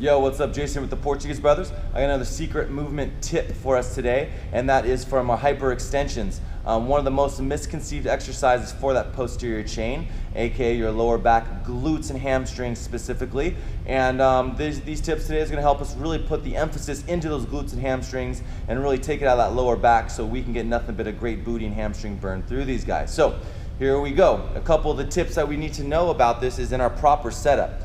Yo, what's up? Jason with the Portuguese Brothers. I got another secret movement tip for us today, and that is from our hyperextensions. One of the most misconceived exercises for that posterior chain, aka your lower back glutes and hamstrings specifically. And these tips today is going to help us really put the emphasis into those glutes and hamstrings and really take it out of that lower back so we can get nothing but a great booty and hamstring burn through these guys. So here we go. A couple of the tips that we need to know about this is in our proper setup.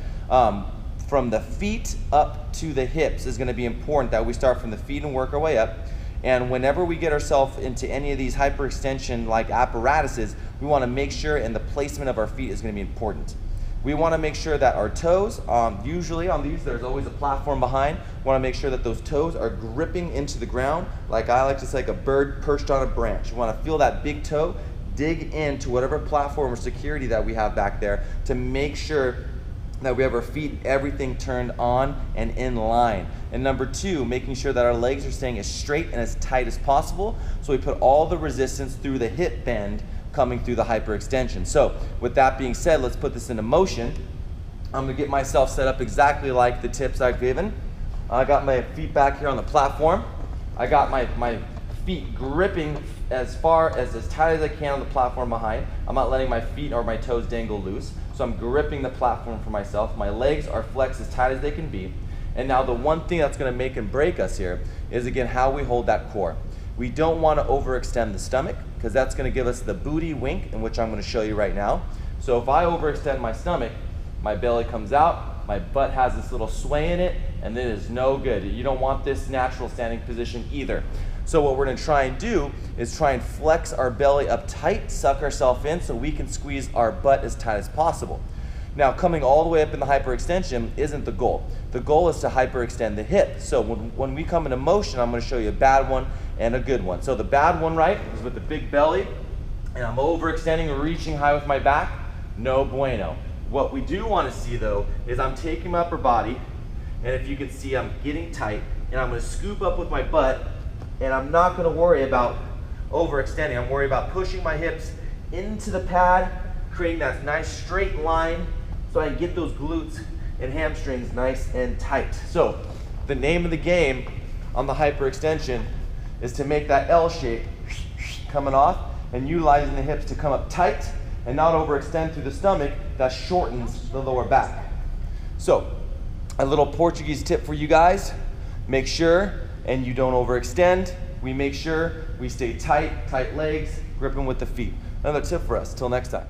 From the feet up to the hips is going to be important that we start from the feet and work our way up. And whenever we get ourselves into any of these hyperextension like apparatuses, we want to make sure, and the placement of our feet is going to be important. We want to make sure that our toes, usually on these there's always a platform behind, we want to make sure that those toes are gripping into the ground, like I like to say, like a bird perched on a branch. You want to feel that big toe dig into whatever platform or security that we have back there to make sure that we have our feet, everything turned on and in line. And number two, making sure that our legs are staying as straight and as tight as possible, so we put all the resistance through the hip bend coming through the hyperextension. So with that being said, let's put this into motion. I'm gonna get myself set up exactly like the tips I've given. I got my feet back here on the platform. I got my feet gripping as tight as I can on the platform behind. I'm not letting my feet or my toes dangle loose. So I'm gripping the platform for myself. My legs are flexed as tight as they can be. And now the one thing that's gonna make and break us here is, again, how we hold that core. We don't wanna overextend the stomach, because that's gonna give us the booty wink, in which I'm gonna show you right now. So if I overextend my stomach, my belly comes out, my butt has this little sway in it, and it is no good. You don't want this natural standing position either. So what we're gonna try and do is try and flex our belly up tight, suck ourselves in so we can squeeze our butt as tight as possible. Now, coming all the way up in the hyperextension isn't the goal. The goal is to hyperextend the hip. So when we come into motion, I'm gonna show you a bad one and a good one. So the bad one, right, is with the big belly, and I'm overextending, reaching high with my back. No bueno. What we do wanna see though, is I'm taking my upper body, and if you can see, I'm getting tight, and I'm gonna scoop up with my butt, and I'm not gonna worry about overextending. I'm worried about pushing my hips into the pad, creating that nice straight line so I can get those glutes and hamstrings nice and tight. So the name of the game on the hyperextension is to make that L shape coming off and utilizing the hips to come up tight and not overextend through the stomach. That shortens the lower back. So a little Portuguese tip for you guys: make sure and you don't overextend. We make sure we stay tight legs, gripping with the feet. Another tip for us. Till next time.